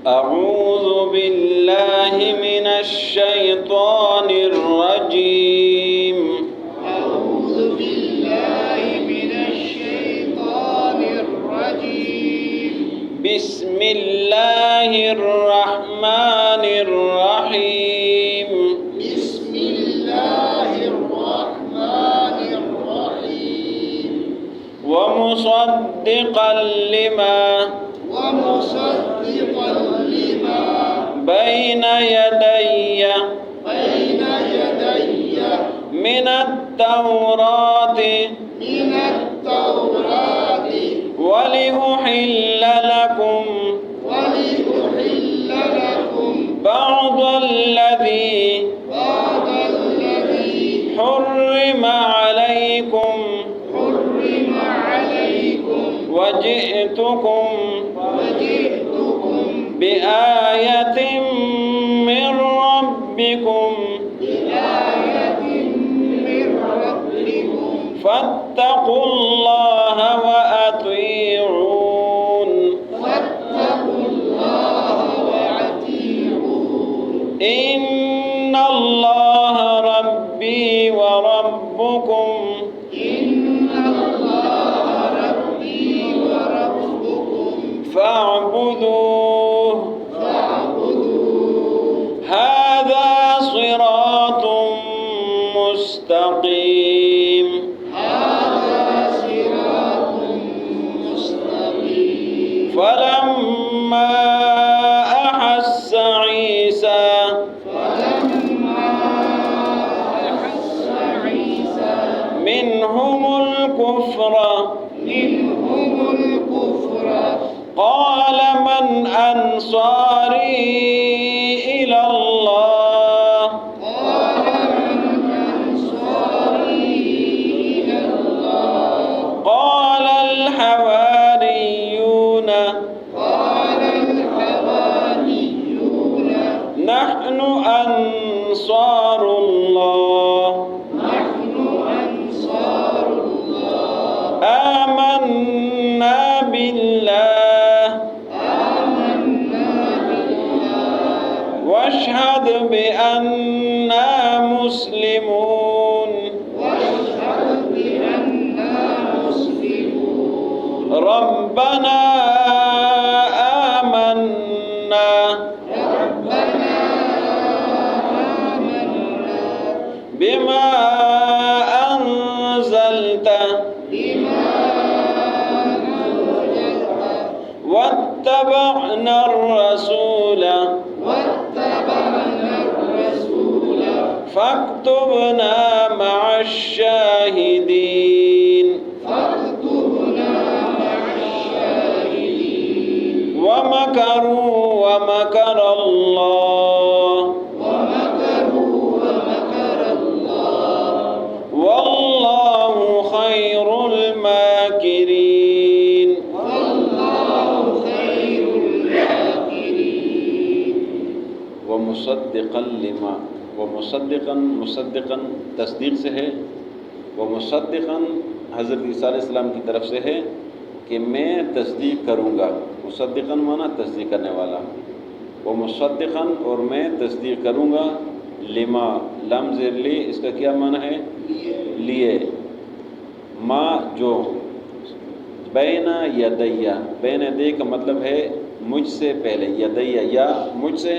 أعوذ بالله من الشيطان الرجيم. أعوذ بالله من الشيطان الرجيم. بسم الله الرحمن الرحيم. بسم الله الرحمن الرحيم. ومصدقا لما بين يدي من التوراة ولأحل لكم بعض الذي حرم عليكم وجئتكم بآية من ربكم فاتقوا الله وأطيعون. إن الله ربي وربكم فاعبدوه. هذا صراط مستقيم. فلما أحس عيسى منهم الكفر قال من أنصاري إلى الله قال الحواريون نحن أنصار الله آمنا بالله واشهد بأننا مسلمون. ربنا آمنا بما أنزلت واتبعنا الرسول فاكتبنا مع الشاهدين. ومكروا ومكر الله والله خير الماكرين. ومصدقا لما مصدقا تصدیق سے ہے. ومصدقا حضرت عیسیٰ علیہ السلام کی طرف سے ہے کہ میں تصدیق کروں گا. مصدقا مانا تصدیق کرنے والا. ومصدقا اور میں تصدیق کروں گا. لما لام زیر لی اس کا کیا معنی ہے؟ لیے. ما جو بین یدیہ بین یدیہ کا مطلب ہے مجھ سے پہلے. یدیہ یا مجھ سے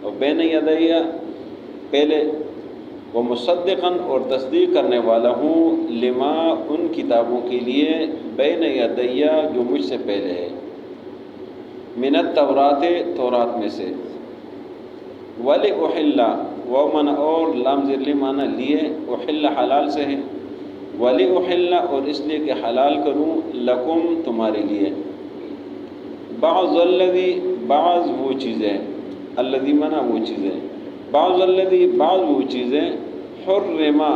اور بین یدیہ پہلے. وہ مصدقاً اور تصدیق کرنے والا ہوں لما ان کتابوں کے لیے بین یدیہ جو مجھ سے پہلے ہے. من التورات تورات میں سے. ولأحل وہ من اور لام زیر لی معنی لیے. احل حلال سے ہے. ولأحل اور اس لیے کہ حلال کروں لکم تمہارے لیے. بعض الذی بعض وہ چیزیں. الذی معنی وہ چیزیں. بعض الذی بعض وہ چیزیں حرما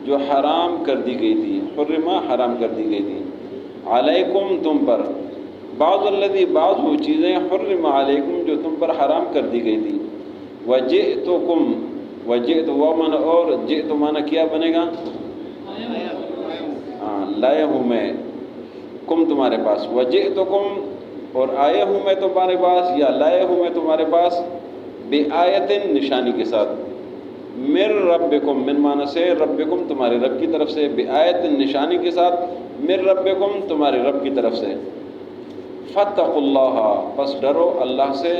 جو حرام کر دی گئی تھی. حرما حرام کر دی گئی تھی. علیکم تم پر. بعض الذی بعض وہ چیزیں حرم علیکم جو تم پر حرام کر دی گئی تھی. وجئتکم وجئت و من اور جئت مانا کیا بنے گا؟ لایا ہوں میں. کم تمہارے پاس. وجئتکم اور آیا ہوں میں تمہارے پاس یا لایا ہوں میں تمہارے پاس بآیت نشانی کے ساتھ، من ربکم، من معنی سے ربکم تمہارے رب کی طرف سے، بآیت نشانی کے ساتھ، من ربکم تمہارے رب کی طرف سے، فاتقوا اللہ پس ڈرو اللہ سے،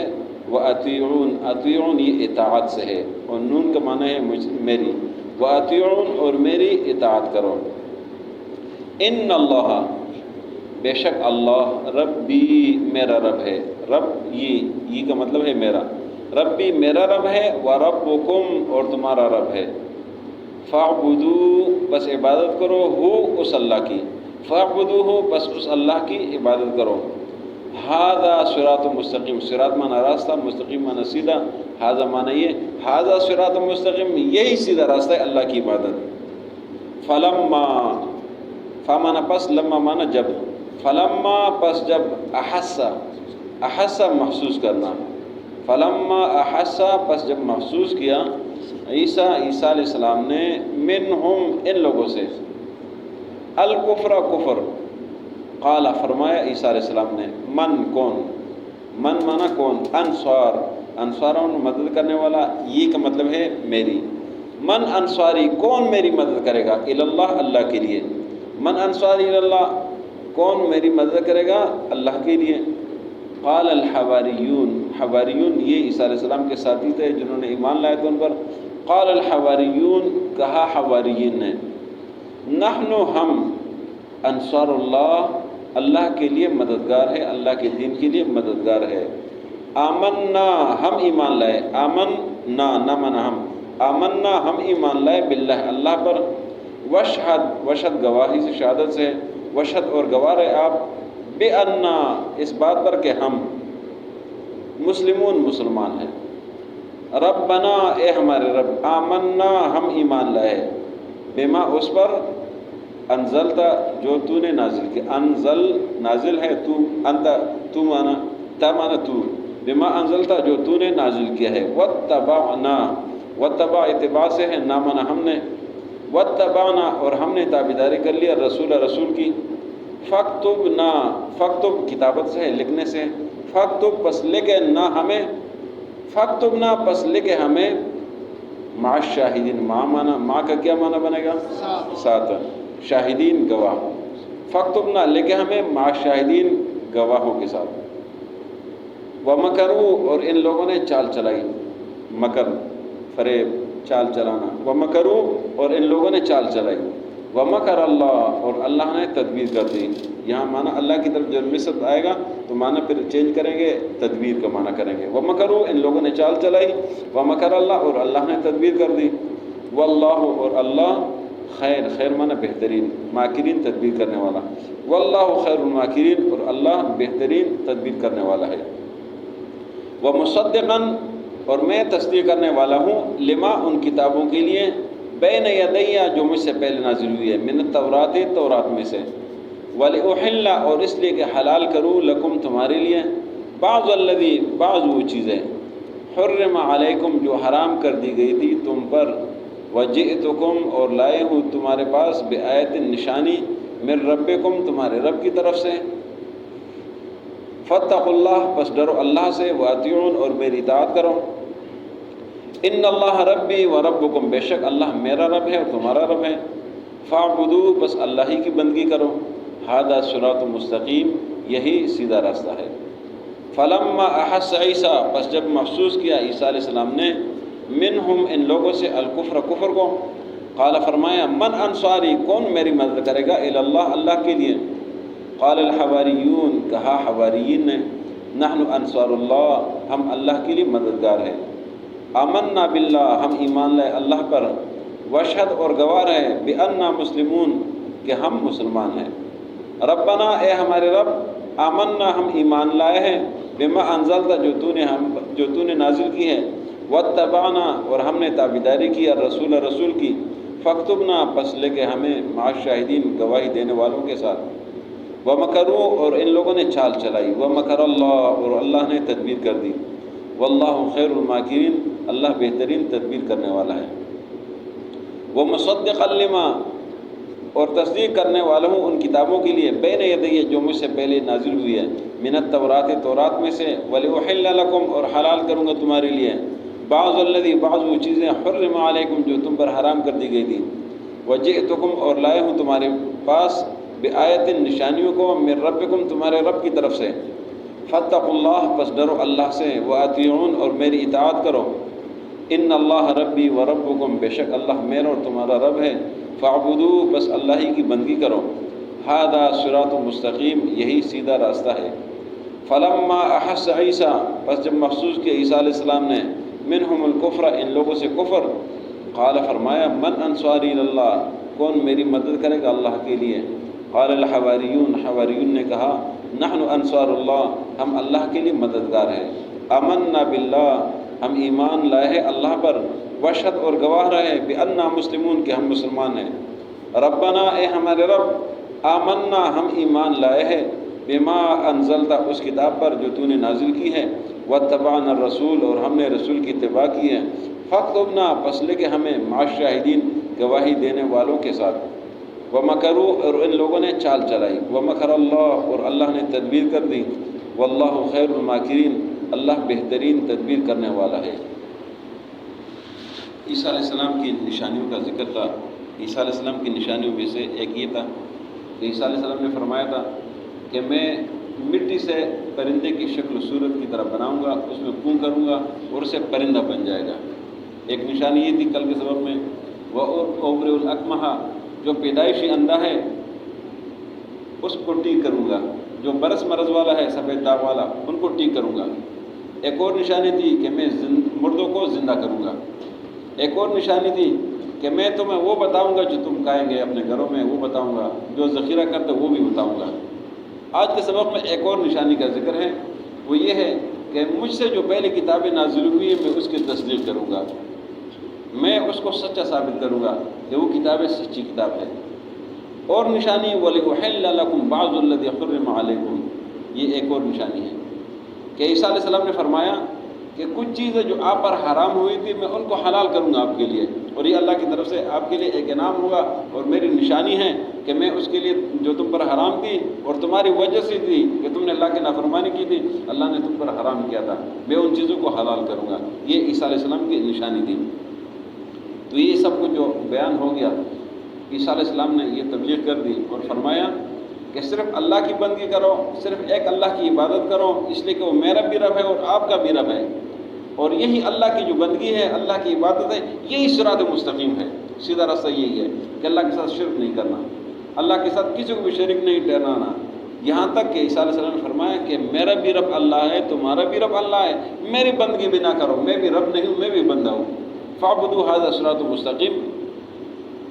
واطیعون، اطیعون یہ اطاعت سے ہے، اور نون کا معنی ہے میری، واطیعون اور میری اطاعت کرو، ان اللہ بے شک اللہ، ربی میرا رب ہے، رب یہ کا مطلب ہے میرا، ربی میرا رب ہے، وربکم اور تمہارا رب ہے، فاعبدوا بس عبادت کرو، ہو اس اللہ کی، فاعبدوہ بس اس اللہ کی عبادت کرو، ھذا صراط مستقیم، صراط معنی راستہ، مستقیم معنی سیدھا، ھذا معنی یہ، ھذا صراط مستقیم یہی سیدھا راستہ ہے اللہ کی عبادت، فلما فمانا پس، لما مانا جب، فلما پس جب، احس محسوس کرنا، فلما احس پس جب محسوس کیا، عیسیٰ علیہ السلام نے، منہم ان لوگوں سے، الکفر کفر، قال فرمایا عیسیٰ علیہ السلام نے، من کون، من مانا کون، انصاروں مدد کرنے والا، یہ کا مطلب ہے میری، من انصاری کون میری مدد کرے گا، اللہ اللہ کے لیے، من انصاری اللہ کون میری مدد کرے گا اللہ کے لیے، قال الحواریون، حواریون یہ عیسیٰ علیہ السلام کے ساتھی تھے جنہوں نے ایمان لایا تھا ان پر، قال الحواریون کہا حواریین نے، نحن ہم، انصار اللہ اللہ کے لیے مددگار ہے، اللہ کے دین کے لیے مددگار ہے، آمنا ہم ایمان لائے، آمنا نہ منا ہم، آمنا ہم ایمان لائے، باللہ اللہ پر، وشہد گواہی سے شہادت سے، وشہد اور گواہ ہے آپ، بِأَنَّا اس بات پر کہ ہم مسلمون مسلمان ہیں، ربنا اے ہمارے رب، آمنا ہم ایمان لائے، بما اس پر، انزلتا جو تو نے نازل کیا، انزل نازل ہے، تو انت تو مانا، تا مانا تو، بما انزلتا جو تو نے نازل کیا ہے، واتبعنا، واتبع اتباع سے ہے، نا مانا ہم نے، واتبعنا اور ہم نے تابعداری کر لیا، رسول کی، فاکتبنا، فاکتب کتابت سے ہے لکھنے سے، فاکتب پس لکھے نہ ہمیں، فاکتبنا پس لکھے ہمیں، مع الشاہدین، مانا ماں کا کیا معنی بنے گا، ساتھ، شاہدین گواہ، فاکتبنا لکھے ہمیں، مع الشاہدین گواہوں کے ساتھ، ومکروا اور ان لوگوں نے چال چلائی، مکر فریب چال چلانا، ومکروا اور ان لوگوں نے چال چلائی، ومکر اللہ اور اللہ نے تدبیر کر دی، یہاں معنی اللہ کی طرف جب نسبت آئے گا تو معنی پھر چینج کریں گے، تدبیر کا معنی کریں گے، ومکروا ان لوگوں نے چال چلائی، ومکر اللہ اور اللہ نے تدبیر کر دی، واللہ اور اللہ، خیر معنی بہترین، ماکرین تدبیر کرنے والا، واللہ خیر الماکرین اور اللہ بہترین تدبیر کرنے والا ہے، ومصدقا اور میں تصدیق کرنے والا ہوں، لما ان کتابوں کے لیے، بین یدیہ جو مجھ سے پہلے نازل ہوئی ہے، من التورات تورات میں سے، وَلِأُحِلَّ اور اس لیے کہ حلال کروں، لکم تمہارے لیے، بعض الذی بعض وہ چیزیں، حرم علیکم جو حرام کر دی گئی تھی تم پر، وجئتکم اور لائے ہوں تمہارے پاس، بآیت نشانی، من ربکم تمہارے رب کی طرف سے، فاتقوا اللہ پس ڈرو اللہ سے، واطیعون اور میری اطاعت کرو، ان اللہ ربی و ربکم بے شک اللہ میرا رب ہے اور تمہارا رب ہے، فاعبدوا بس اللہ ہی کی بندگی کرو، ھذا صراط مستقیم یہی سیدھا راستہ ہے، فلما احس عیسیٰ پس جب محسوس کیا عیسیٰ علیہ السلام نے، منہم ان لوگوں سے، الکفر کفر کو، قال فرمایا، من انصاری کون میری مدد کرے گا، اللہ اللہ کے لیے، قال الحواریون کہا حواریین نے، نحن انصار اللہ ہم اللہ کے لیے مددگار ہیں، آمنا باللہ ہم ایمان لائے اللہ پر، وشہد اور گواہ ہے، بأننا مسلمون کہ ہم مسلمان ہیں، ربنا اے ہمارے رب، آمنا ہم ایمان لائے ہیں، بما انزلتا جو تو نے نازل کی ہے، واتبعنا اور ہم نے تابعداری کی، رسول کی، فاکتبنا پس لے کے ہمیں، مع الشاہدین گواہی دینے والوں کے ساتھ، ومکروا اور ان لوگوں نے چال چلائی، ومکر اللہ اور اللہ نے تدبیر کر دی، واللہ خیر الماکرین اللہ بہترین تدبیر کرنے والا ہے، ومصدقا لما اور تصدیق کرنے والا ہوں ان کتابوں کے لیے، بین یدیہ جو مجھ سے پہلے نازل ہوئی ہے، من التورات تورات میں سے، وَلِأُحِلَّ لَكُمْ اور حلال کروں گا تمہارے لیے، بعض الذی بعض وہ چیزیں حرم علیکم جو تم پر حرام کر دی گئی تھی، وجئتکم اور لائے ہوں تمہارے پاس بآیت نشانیوں کو من ربکم تمہارے رب کی طرف سے، فاتقوا اللہ پس ڈرو اللہ سے، وَأَطِیعُونْ اور میری اطاعت کرو، ان اللہ ربی و ربکم بے شک اللہ میرا اور تمہارا رب ہے، فاعبدوا بس اللہ ہی کی بندگی کرو، ھذا صراط مستقیم یہی سیدھا راستہ ہے۔ فلما احس عیسیٰ پس جب محسوس کیا عیسیٰ علیہ السلام نے منہم الکفر ان لوگوں سے کفر، قال فرمایا من انصاری اللہ کون میری مدد کرے گا اللہ کے لیے، قال الحواریون حواریون نے کہا نحن انصار اللہ ہم اللہ کے لیے مددگار ہیں، آمنا باللہ ہم ایمان لائے ہیں اللہ پر، واشہد اور گواہ رہے بأننا مسلمون کہ ہم مسلمان ہیں، ربنا اے ہمارے رب، آمنا ہم ایمان لائے ہیں بما انزلتا اس کتاب پر جو تو نے نازل کی ہے، واتبعنا الرسول اور ہم نے رسول کی اتباع کی ہے، فاکتبنا پس لے کے ہمیں مع الشاہدین گواہی دینے والوں کے ساتھ، ومکروا اور ان لوگوں نے چال چلائی، ومکر اللہ اور اللہ نے تدبیر کر دی، واللہ خیر الماکرین اللہ بہترین تدبیر کرنے والا ہے۔ عیسیٰ علیہ السلام کی نشانیوں کا ذکر تھا۔ عیسیٰ علیہ السلام کی نشانیوں میں سے ایک یہ تھا کہ عیسیٰ علیہ السلام نے فرمایا تھا کہ میں مٹی سے پرندے کی شکل و صورت کی طرح بناؤں گا، اس میں کوں کروں گا اور اسے پرندہ بن جائے گا۔ ایک نشانی یہ تھی کل کے سبق میں، وَأُبْرِئُ الْأَكْمَحَ جو پیدائشی اندھا ہے اس کو ٹھیک کروں گا، جو برس مرض والا ہے سفید داغ والا ان کو ٹھیک کروں گا۔ ایک اور نشانی تھی کہ میں مردوں کو زندہ کروں گا۔ ایک اور نشانی تھی کہ میں تمہیں وہ بتاؤں گا جو تم کھائیں گے اپنے گھروں میں، وہ بتاؤں گا، جو ذخیرہ کرتے وہ بھی بتاؤں گا۔ آج کے سبق میں ایک اور نشانی کا ذکر ہے، وہ یہ ہے کہ مجھ سے جو پہلی کتابیں نازل ہوئی ہیں میں اس کی تصدیق کروں گا، میں اس کو سچا ثابت کروں گا کہ وہ کتابیں سچی کتاب ہے۔ اور نشانی وَلِأُحِلَّ لَكُمْ بَعْضُ الَّذِي حُرِّمَ عَلَيْكُمْ، یہ ایک اور نشانی ہے کہ عیسیٰ علیہ السلام نے فرمایا کہ کچھ چیزیں جو آپ پر حرام ہوئی تھی میں ان کو حلال کروں گا آپ کے لیے، اور یہ اللہ کی طرف سے آپ کے لیے ایک انعام ہوگا اور میری نشانی ہے کہ میں اس کے لیے جو تم پر حرام تھی اور تمہاری وجہ سے تھی کہ تم نے اللہ کی نافرمانی کی تھی، اللہ نے تم پر حرام کیا تھا، میں ان چیزوں کو حلال کروں گا۔ یہ عیسیٰ علیہ السلام کی نشانی تھی۔ تو یہ سب کچھ جو بیان ہو گیا، عیسیٰ علیہ السلام نے یہ تبلیغ کر دی اور فرمایا کہ صرف اللہ کی بندگی کرو، صرف ایک اللہ کی عبادت کرو، اس لیے کہ وہ میرا بھی رب ہے اور آپ کا بھی رب ہے، اور یہی اللہ کی جو بندگی ہے، اللہ کی عبادت ہے، یہی صراط مستقیم ہے، سیدھا راستہ یہی ہے کہ اللہ کے ساتھ شرک نہیں کرنا، اللہ کے ساتھ کسی کو بھی شریک نہیں ٹھہرانا۔ یہاں تک کہ عیسیٰ علیہ السلام نے فرمایا کہ میرا بھی رب اللہ ہے، تمہارا بھی رب اللہ ہے، میری بندگی بھی نہ کرو، میں بھی رب نہیں ہوں، میں بھی بندہ ہوں، فاعبدوا ھذا صراط مستقیم۔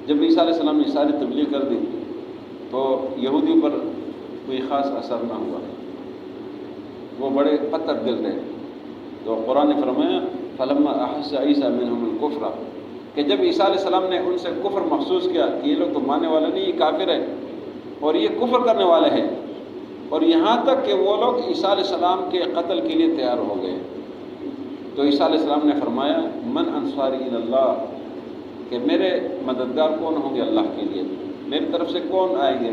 جب عیسیٰ علیہ السلام نے ساری تبلیغ کر دی تو یہودیوں پر کوئی خاص اثر نہ ہوا، وہ بڑے پتھر دل رہے۔ تو قرآن نے فرمایا فلما احس عیسیٰ منہم الکفر، کہ جب عیسیٰ علیہ السلام نے ان سے کفر محسوس کیا کہ یہ لوگ تو ماننے والے نہیں، یہ کافر ہے اور یہ کفر کرنے والے ہیں، اور یہاں تک کہ وہ لوگ عیسیٰ علیہ السلام کے قتل کے لیے تیار ہو گئے، تو عیسیٰ علیہ السلام نے فرمایا من انصاری اللہ، کہ میرے مددگار کون ہوں گے اللہ کے لیے، میری طرف سے کون آئیں گے؟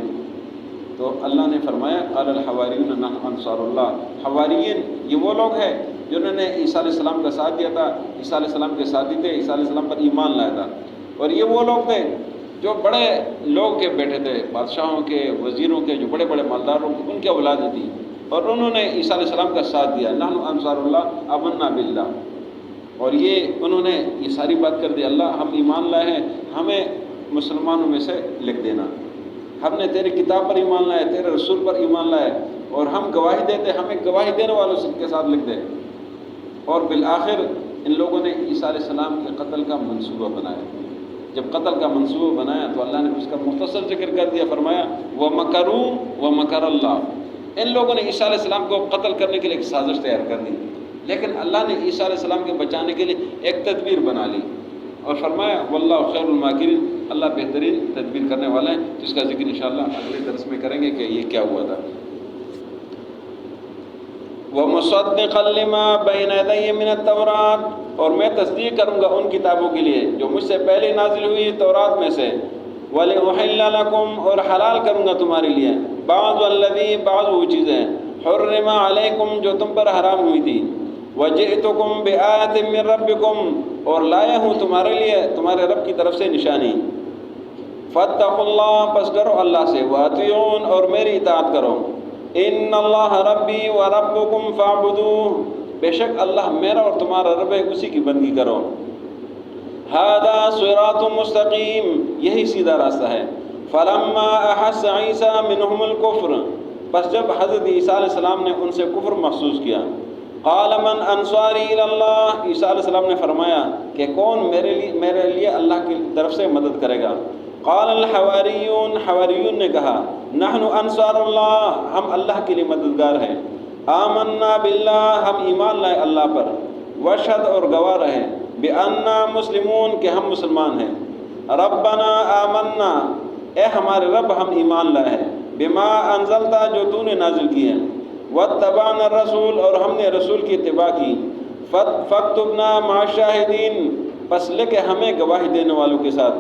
تو اللہ نے فرمایا قال الحواریون نحن انصار اللہ، حواریین یہ وہ لوگ ہیں جنہوں نے عیسیٰ علیہ السلام کا ساتھ دیا تھا، عیسیٰ علیہ السلام کے ساتھی تھے، عیسیٰ علیہ السلام پر ایمان لایا تھا، اور یہ وہ لوگ تھے جو بڑے لوگ کے بیٹے تھے، بادشاہوں کے، وزیروں کے، جو بڑے بڑے مالداروں کے، ان کی اولادیں تھیں، اور انہوں نے عیسیٰ علیہ السلام کا ساتھ دیا، نحن انصار اللہ آمنا باللہ، اور یہ انہوں نے یہ ساری بات کر دی، اللہ ہم ایمان لائے ہیں، ہمیں مسلمانوں میں سے لکھ دینا، ہم نے تیری کتاب پر ایمان لائے، تیرے رسول پر ایمان لائے، اور ہم گواہی دیتے، ہمیں گواہی دینے والوں سب کے ساتھ لکھ دے۔ اور بالآخر ان لوگوں نے عیسیٰ علیہ السلام کے قتل کا منصوبہ بنایا۔ جب قتل کا منصوبہ بنایا تو اللہ نے اس کا مختصر ذکر کر دیا، فرمایا وَمَكَرُوا وَمَكَرَ اللَّهُ، ان لوگوں نے عیسیٰ علیہ السلام کو قتل کرنے کے لیے ایک سازش تیار کر دی، لیکن اللہ نے عیسیٰ علیہ السلام کے بچانے کے لیے ایک تدبیر بنا لی، اور فرمایا واللہ خیر الماکرین، اللہ بہترین تدبیر کرنے والا ہے، جس کا ذکر انشاءاللہ اگلے درس میں کریں گے کہ یہ کیا ہوا تھا۔ وَمُصَدِّقًا لِمَا بَيْنَ يَدَيَّ مِنَ التَّوْرَاةِ، اور میں تصدیق کروں گا ان کتابوں کے لیے جو مجھ سے پہلے نازل ہوئی تورات میں سے، وَلِأُحِلَّ لَكُمْ اور حلال کروں گا تمہارے لیے، بعض الذی بعض وہ چیزیں حرم علیکم جو تم پر حرام ہوئی تھی، وجئتکم بآیۃ من ربکم اور لایا ہوں تمہارے لیے تمہارے رب کی طرف سے نشانی، فاتقوا اللہ پس ڈرو اللہ سے، واطیعون اور میری اطاعت کرو، ان اللہ ربی و ربکم فاعبدوہ بے شک اللہ میرا اور تمہارا رب ہے، اسی کی بندگی کرو، ھذا صراط مستقیم یہی سیدھا راستہ ہے، فلما احس عیسیٰ منہم الکفر بس جب حضرت عیسیٰ علیہ السلام نے ان سے کفر محسوس کیا، قال من انصاری الی اللہ عیسیٰ علیہ السلام نے فرمایا کہ کون میرے لیے اللہ کی طرف سے مدد کرے گا، قال الحواریون حواریون نے کہا نحن انصار اللہ ہم اللہ کے لیے مددگار ہیں، آمنا باللہ ہم ایمان لائے اللہ پر، واشہد اور گواہ رہے بأننا مسلمون کہ ہم مسلمان ہیں، ربنا آمنا اے ہمارے رب ہم ایمان لائے ہیں، بما انزلتا جو تو نے نازل کی ہے، واتبعنا الرسول اور ہم نے رسول کی اتباع کی، فاکتبنا مع الشاہدین پس لے کے ہمیں گواہی دینے والوں کے ساتھ،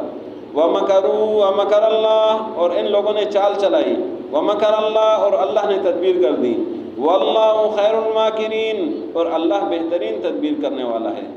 ومکروا ومکر اللہ اور ان لوگوں نے چال چلائی، ومکر اللہ اور اللہ نے تدبیر کر دی، واللہ خیر الماکرین اور اللہ بہترین تدبیر کرنے والا ہے۔